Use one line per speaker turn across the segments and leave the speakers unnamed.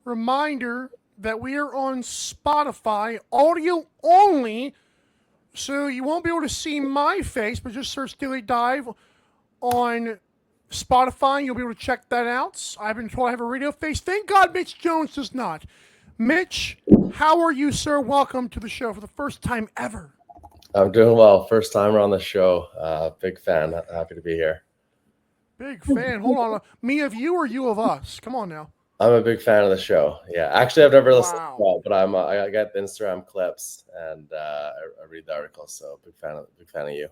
Reminder that we are on Spotify, audio only, so you won't be able to see my face, but just search Daily Dive on Spotify. You'll be able to check that out. I've been told I have a radio face. Thank God Mitch Jones does not. Mitch, how are you, sir? Welcome to the show for the first time ever.
I'm doing well. First timer on the show. Big fan. Happy to be here.
Big fan. Hold on. Me of you or you of us? Come on now.
I'm a big fan of the show. Yeah, actually, I've never listened to
Wow.
it, but I got the Instagram clips and I read the articles. So big fan of you.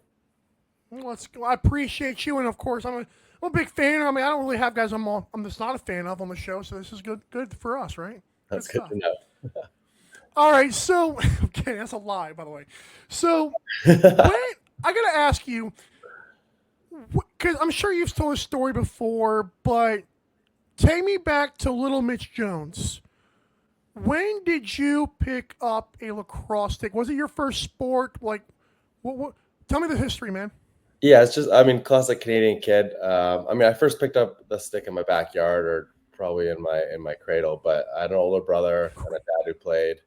I appreciate you, and of course, I'm a big fan. I mean, I don't really have guys I'm just not a fan of on the show, so this is good for us, right? Good
That's good
stuff.
to know.
All right, so okay, that's a lie, by the way. So when I gotta ask you, because I'm sure you've told a story before, but take me back to Little Mitch Jones. When did you pick up a lacrosse stick? Was it your first sport? Like, what? Tell me the history, man.
Yeah, it's just classic Canadian kid. I first picked up the stick in my backyard or probably in my cradle, but I had an older brother and a dad who played,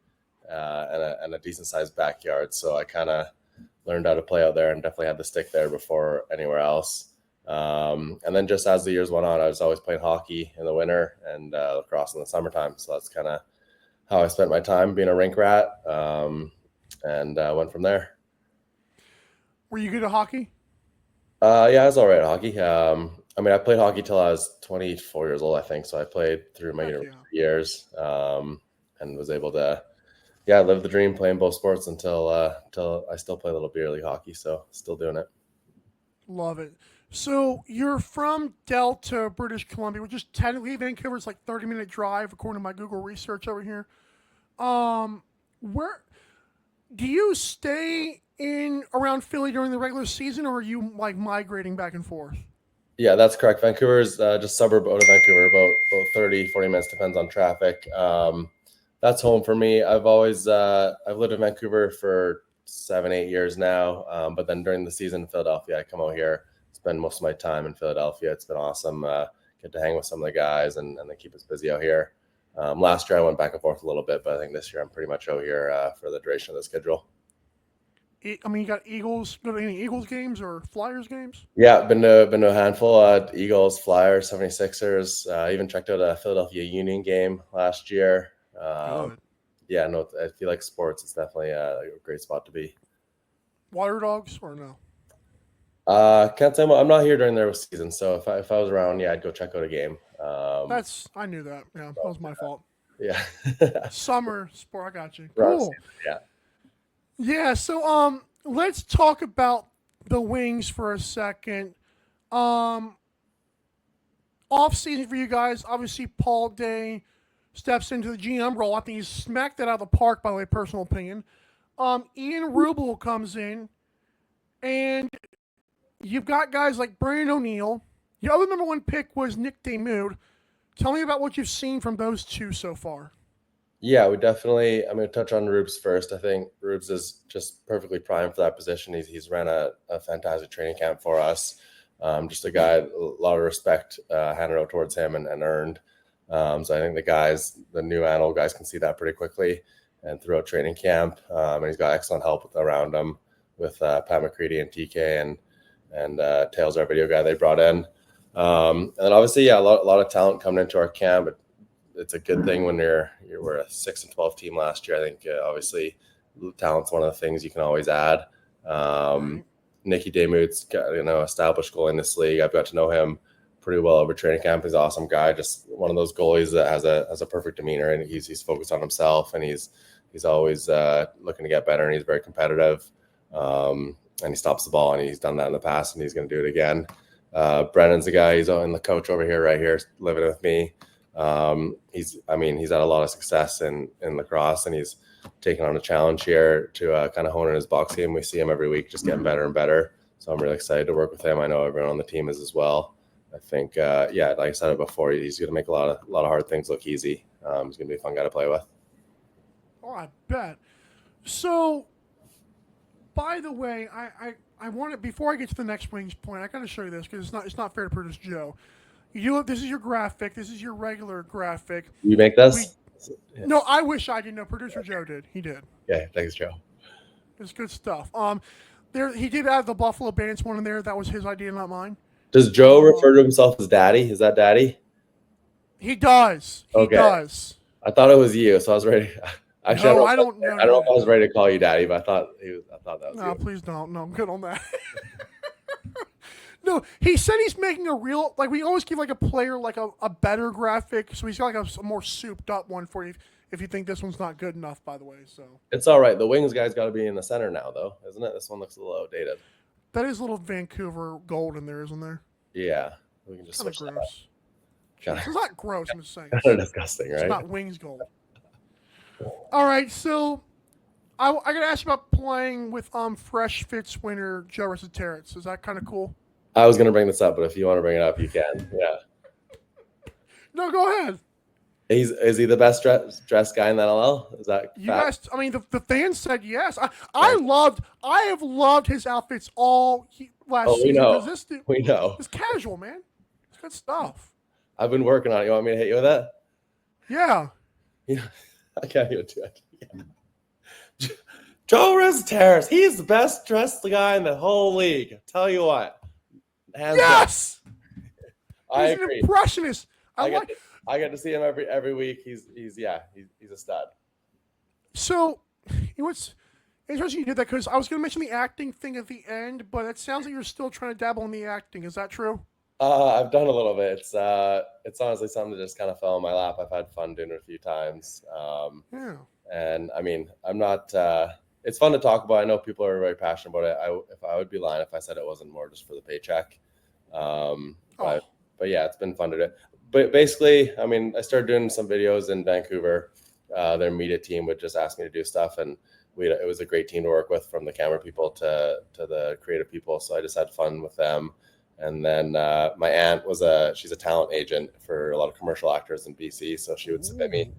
and a decent sized backyard. So I kind of learned how to play out there and definitely had the stick there before anywhere else. And then just as the years went on, I was always playing hockey in the winter and lacrosse in the summertime. So that's kind of how I spent my time being a rink rat, and went from there.
Were you good at hockey?
Yeah, I was all right at hockey. I played hockey till I was 24 years old, I think. So I played through my
Heck
university
yeah.
years, and was able to, yeah, live the dream playing both sports until I still play a little beer league hockey. So still doing it.
Love it. So you're from Delta, British Columbia, which is technically Vancouver's like 30-minute drive according to my Google research over here. Where do you stay in around Philly during the regular season, or are you like migrating back and forth?
Yeah, that's correct. Vancouver's just suburb out of Vancouver, about 30, 40 minutes, depends on traffic. That's home for me. I've lived in Vancouver for 7, 8 years now. But then during the season in Philadelphia, I come out here, spend most of my time in Philadelphia. It's been awesome. Get to hang with some of the guys and they keep us busy out here. Last year I went back and forth a little bit, but I think this year I'm pretty much out here for the duration of the schedule.
I mean, you got Eagles. Go to any Eagles games or Flyers games?
Yeah, been to a handful. Eagles, Flyers, 76ers. Even checked out a Philadelphia Union game last year.
Good.
Yeah, no, if you like sports, it's definitely a great spot to be.
Water Dogs or no?
Can't say I'm not here during their season, so if I was around, yeah, I'd go check out a game.
I knew that. Yeah, that was my fault.
Yeah,
Summer sport. I got you.
Rough
Cool.
season, yeah.
Yeah. So let's talk about the Wings for a second. Um, Off season for you guys. Obviously, Paul Day steps into the GM role. I think he's smacked that out of the park. By the way, personal opinion. Ian Rubel comes in, and you've got guys like Brandon O'Neill. Your other number one pick was Nick Demude. Tell me about what you've seen from those two so far.
Yeah, we definitely. I'm going to touch on Rubes first. I think Rubes is just perfectly primed for that position. He's ran a fantastic training camp for us. Just a guy, a lot of respect handed out towards him and earned. So I think the new and old guys can see that pretty quickly and throughout training camp. And he's got excellent help around him with Pat McCready and TK and Tails, our video guy they brought in. And then obviously, yeah, a lot of talent coming into our camp. It's a good thing when we're a 6-12 team last year. I think obviously talent's one of the things you can always add.
Right.
Nicky Demuth's got established goal in this league. I've got to know him pretty well over training camp. He's an awesome guy. Just one of those goalies that has a perfect demeanor, and he's focused on himself, and he's always looking to get better, and he's very competitive. And he stops the ball, and he's done that in the past, and he's going to do it again. Brennan's the guy. He's the coach over here, right here, living with me. He's had a lot of success in lacrosse, and he's taking on a challenge here to kind of hone in his box game. We see him every week just getting better and better. So I'm really excited to work with him. I know everyone on the team is as well. I think, like I said it before, he's going to make a lot of hard things look easy. He's going to be a fun guy to play with.
Oh, I bet. So, by the way, I want to before I get to the next Wings point, I got to show you this because it's not fair to produce Joe. This is your graphic. This is your regular graphic.
You make this? So, yeah.
No, I wish I didn't know. Producer Joe did. He did.
Yeah, thanks, Joe.
It's good stuff. There he did have the Buffalo Bandits one in there. That was his idea, not mine.
Does Joe refer to himself as Daddy? Is that Daddy?
He does. He
Okay.
does.
I thought it was you, so I was ready. Actually,
No,
I don't know if I was ready to call you Daddy, but I thought that was
No,
you.
please don't. No, I'm good on that. No, he said he's making a real, like, we always give like a player like a better graphic, so he's got like a more souped up one for you if you think this one's not good enough, by the way. So
It's all right. The wings guy's got to be in the center now, though, isn't it? This one looks a little outdated.
that is a little Vancouver gold in there, isn't there?
Yeah, we can just
Kind of
switch that up.
gross.
Kind
It's not gross, I'm just saying.
of disgusting,
It's
right?
not wings gold. All right, so I got to ask you about playing with Fresh Fits winner Joe Terrence. Is that kind of cool?
I was gonna bring this up, but if you want to bring it up, you can. Yeah.
No, go ahead.
Is he the best dressed guy in the NLL? Is that
You
fact?
guys, I mean, the fans said yes. I have loved his outfits last
we
season
know.
because this
We know.
it's casual, man. It's good stuff.
I've been working on it. You want me to hit you with that?
Yeah.
Yeah, I can't even do it. Yeah. Joe Terrace, he's the best dressed guy in the whole league. Tell you what. Hands
Yes.
down. I
He's an
agree.
impressionist.
I get to see him every week. He's a stud.
So, what's interesting you did that because I was going to mention the acting thing at the end, but it sounds like you're still trying to dabble in the acting. Is that true?
I've done a little bit. It's honestly something that just kind of fell in my lap. I've had fun doing it a few times.
Yeah.
And I mean, I'm not. It's fun to talk about. I know people are very passionate about it. If I would be lying if I said it wasn't more just for the paycheck. But yeah, it's been fun to do. But basically, I mean, I started doing some videos in Vancouver. Their media team would just ask me to do stuff, and it was a great team to work with, from the camera people to the creative people. So I just had fun with them. And then my aunt she's a talent agent for a lot of commercial actors in BC, so she would submit me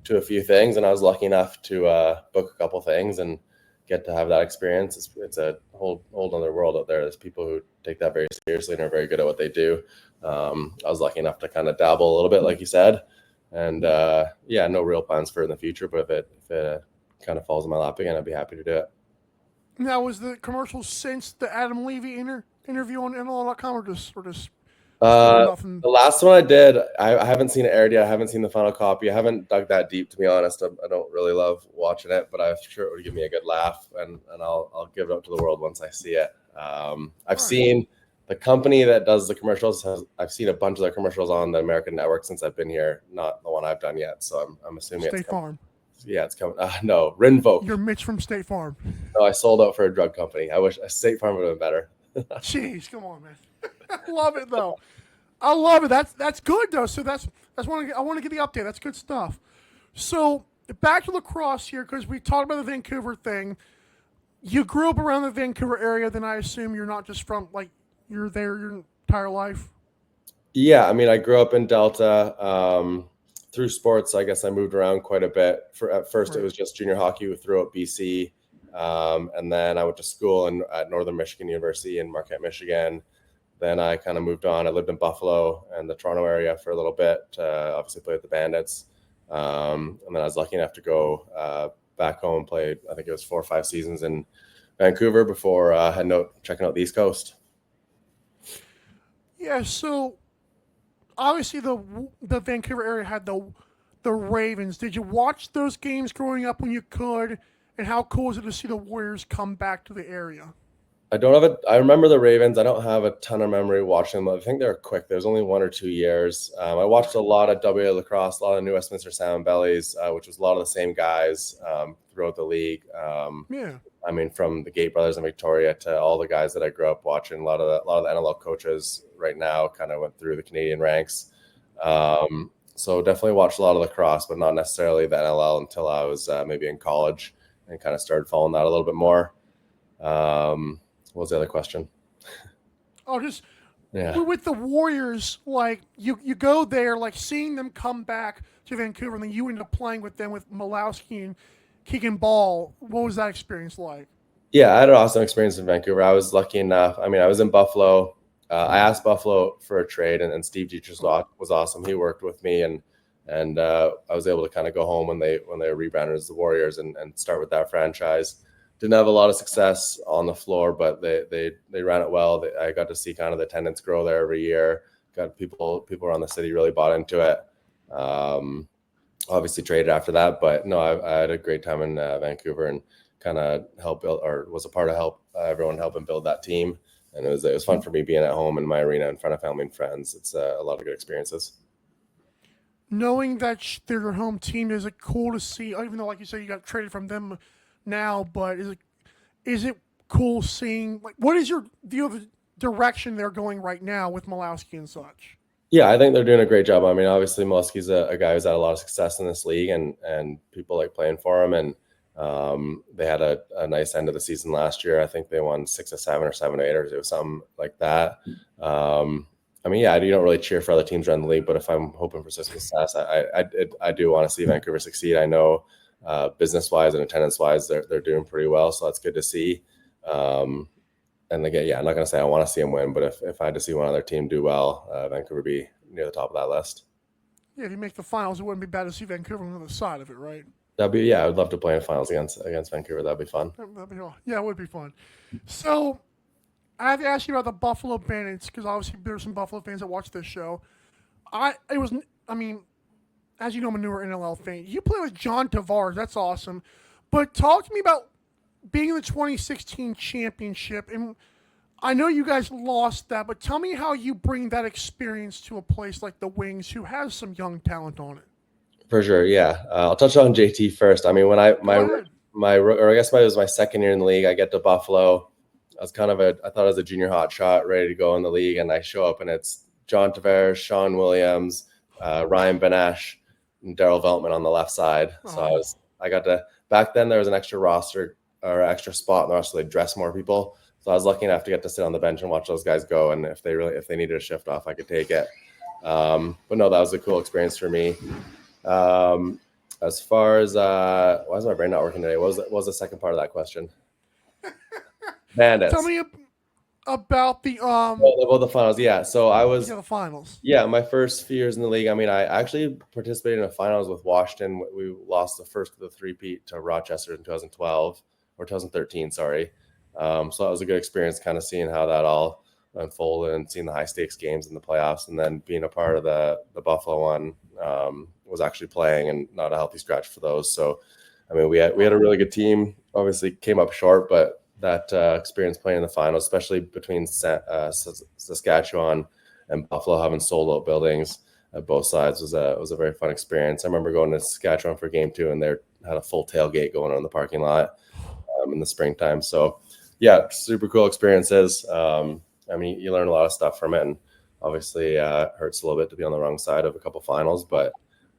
to a few things, and I was lucky enough to book a couple things and get to have that experience. It's a whole other world out there. There's people who take that very seriously and are very good at what they do. I was lucky enough to kind of dabble a little bit, like you said, and yeah, no real plans for it in the future. But if it kind of falls in my lap again, I'd be happy to do it.
Now, was the commercial since the Adam Levy interview on NLL.com or just
the last one I did, I haven't seen it aired yet. I haven't seen the final copy. I haven't dug that deep, to be honest. I don't really love watching it, but I'm sure it would give me a good laugh, and I'll give it up to the world once I see it. I've seen the company that does the commercials. I've seen a bunch of their commercials on the American network since I've been here. Not the one I've done yet, so I'm assuming
State Farm.
Yeah, it's coming. No, Rinvoke.
You're Mitch from State Farm.
No, I sold out for a drug company. I wish a State Farm would have been better.
Jeez, come on, man. I love it though. I love it. That's good though. So I want to get the update. That's good stuff. So back to lacrosse here because we talked about the Vancouver thing. You grew up around the Vancouver area, then I assume you're not just from you're there your entire life.
Yeah, I mean, I grew up in Delta. Through sports, I guess I moved around quite a bit. At first, It was just junior hockey throughout BC, and then I went to school at Northern Michigan University in Marquette, Michigan. Then I kind of moved on. I lived in Buffalo and the Toronto area for a little bit. Obviously, played with the Bandits, and then I was lucky enough to go back home and play. I think it was 4 or 5 seasons in Vancouver before checking out the East Coast.
Yeah, so obviously the Vancouver area had the Ravens. Did you watch those games growing up when you could? And how cool is it to see the Warriors come back to the area?
I don't have I remember the Ravens. I don't have a ton of memory watching them. I think they were quick. There was only 1 or 2 years. I watched a lot of WA lacrosse, a lot of New Westminster Salmon Bellies, which was a lot of the same guys throughout the league.
Yeah.
I mean, from the Gate brothers in Victoria to all the guys that I grew up watching. A lot of the NLL coaches right now kind of went through the Canadian ranks. So definitely watched a lot of lacrosse, but not necessarily the NLL until I was maybe in college and kind of started following that a little bit more. What was the other question?
Oh, just
yeah.
With the Warriors, you go there, seeing them come back to Vancouver, and then you end up playing with them with Malowski and Keegan Ball. What was that experience like?
Yeah, I had an awesome experience in Vancouver. I was lucky enough. I mean, I was in Buffalo. I asked Buffalo for a trade, and Steve Dietrich was awesome. He worked with me, and and I was able to kind of go home when they rebranded as the Warriors and start with that franchise. Didn't have a lot of success on the floor, but they ran it well. I got to see kind of the attendance grow there every year. Got people around the city really bought into it. Um, Obviously traded after that, but no, I had a great time in Vancouver and kind of helped build or was a part of help everyone helping build that team. And it was fun for me being at home in my arena in front of family and friends. It's a lot of good experiences.
Knowing that they're your home team, is it cool to see? Even though, like you said, you got traded from them now, but is it cool seeing like what is your view of the direction they're going right now with Malowski and such?
Yeah, I think they're doing a great job. I mean, obviously, Muski's a guy who's had a lot of success in this league, and people like playing for him. And they had a nice end of the season last year. I think they won 6 or 7 or 7 or 8, or it was something like that. I mean, yeah, you don't really cheer for other teams around the league, but if I'm hoping for success, I do want to see Vancouver succeed. I know business wise and attendance wise, they're doing pretty well, so that's good to see. Um, and again, yeah, I'm not going to say I want to see them win, but if I had to see one other team do well, Vancouver would be near the top of that list.
Yeah, if you make the finals, it wouldn't be bad to see Vancouver on the other side of it, right?
That'd be yeah, I'd love to play in finals against Vancouver. That'd be fun.
Yeah, it would be fun. So I have to ask you about the Buffalo Bandits because obviously there's some Buffalo fans that watch this show. It was I mean, as you know, I'm a newer NLL fan. You play with John Tavares, that's awesome. But talk to me about being in the 2016 championship, and I know you guys lost that, but tell me how you bring that experience to a place like the Wings, who has some young talent on it.
For sure, yeah. I'll touch on JT first. I mean, when
Go ahead.
or I guess it was my second year in the league, I get to Buffalo. I was I thought I was a junior hot shot, ready to go in the league, and I show up and it's John Tavares, Sean Williams, Ryan Benesh, and Daryl Veltman on the left side. So
Oh,
I got to back then there was an extra roster or extra spot in the roster. They dress more people, so I was lucky enough to get to sit on the bench and watch those guys go. And if they needed a shift off, I could take it. But no, that was a cool experience for me. Um, as far as why is my brain not working today? What was the second part of that question?
tell
Bandits.
me about the
Well, the finals. Yeah. So I was
yeah, the finals.
yeah, my first few years in the league. I mean, I actually participated in a finals with Washington. We lost the first of the three-peat to Rochester in 2012 or 2013. Sorry. So that was a good experience, kind of seeing how that all unfolded and seeing the high stakes games in the playoffs, and then being a part of the Buffalo one. Was actually playing and not a healthy scratch for those. So, I mean, we had a really good team. Obviously, came up short, but that experience playing in the finals, especially between Saskatchewan and Buffalo, having sold out buildings at both sides, was a very fun experience. I remember going to Saskatchewan for game 2, and they had a full tailgate going on in the parking lot in the springtime. So, yeah, super cool experiences. I mean, you learn a lot of stuff from it, and obviously it hurts a little bit to be on the wrong side of a couple finals, but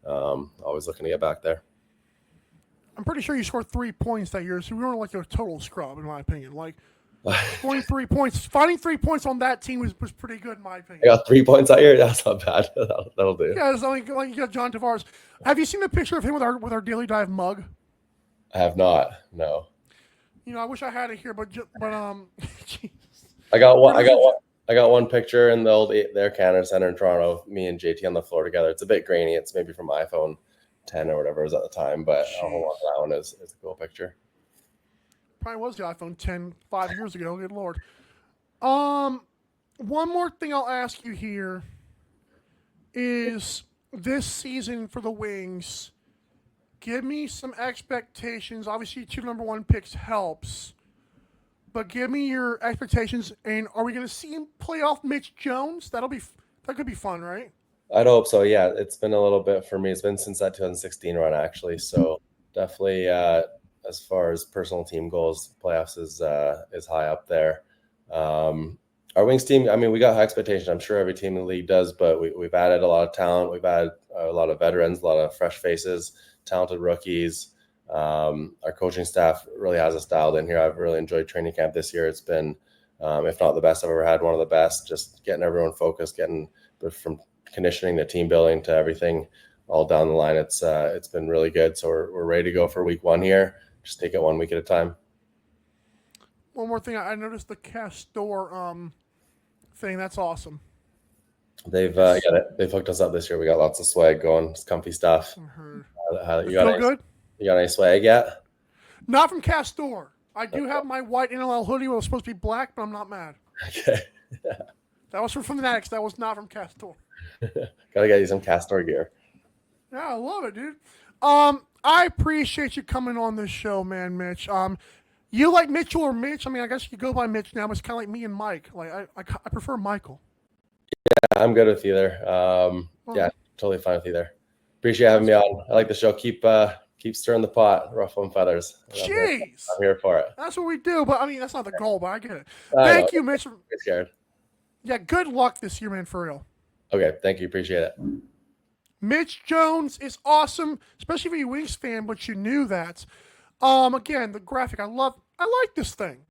always looking to get back there.
I'm pretty sure you scored 3 points that year, so we weren't like a total scrub, in my opinion. Like scoring 3 points, finding 3 points on that team was pretty good, in my
I
opinion.
got 3 points out here. That's not bad. That'll do.
Yeah, it's like you got John Tavares. Have you seen the picture of him with our daily dive mug?
I have not. No.
You know, I wish I had it here, but jeez.
I got one.
For those of
I got one picture in the old their Canada Center in Toronto. Me and JT on the floor together. It's a bit grainy. It's maybe from iPhone 10 or whatever it was at the time, but I'll hold on to that one. Is a cool picture.
probably was the iPhone 10 5 years ago. Good lord. Um, one more thing I'll ask you here is this season for the Wings. Give me some expectations. Obviously, 2 number 1 picks helps, but give me your expectations. And are we going to see him play off Mitch Jones? That could be fun, right?
I'd hope so. Yeah, it's been a little bit for me. It's been since that 2016 run actually. So definitely, as far as personal team goals, playoffs is high up there. Our Wings team, I mean, we got high expectations. I'm sure every team in the league does, but we've added a lot of talent. We've added a lot of veterans, a lot of fresh faces, talented rookies. Our coaching staff really has us dialed in here. I've really enjoyed training camp this year. It's been, if not the best I've ever had, one of the best. Just getting everyone focused, getting from conditioning to team building to everything all down the line. It's been really good. So we're ready to go for week 1 here. Just take it 1 week at a time.
One more thing, I noticed the Castor thing. That's awesome.
They've they've hooked us up this year. We got lots of swag going. It's comfy stuff.
I heard.
You
It
got
feel
any,
good?
you got any swag yet?
Not from Castor. I do have my white NLL hoodie. It was supposed to be black, but I'm not mad.
Okay.
That was from Fanatics. That was not from Castor.
Gotta get you some Castor gear.
Yeah, I love it, dude. I appreciate you coming on this show, man, Mitch. You like Mitchell or Mitch? I mean, I guess you go by Mitch now, but it's kind of like me and Mike. Like, I prefer Michael.
I'm good with either. Yeah, totally fine with either. Appreciate having me on. I like the show. Keep stirring the pot, ruffling feathers.
Jeez,
I'm here for it.
that's what we do. But I mean, that's not the goal. But I get it.
I
Thank
know.
you, Mitch.
I'm scared.
Yeah, good luck this year, man, for real.
Okay, thank you. Appreciate it.
Mitch Jones is awesome, especially if you're a Wings fan, but you knew that. Again, the graphic, I like this thing.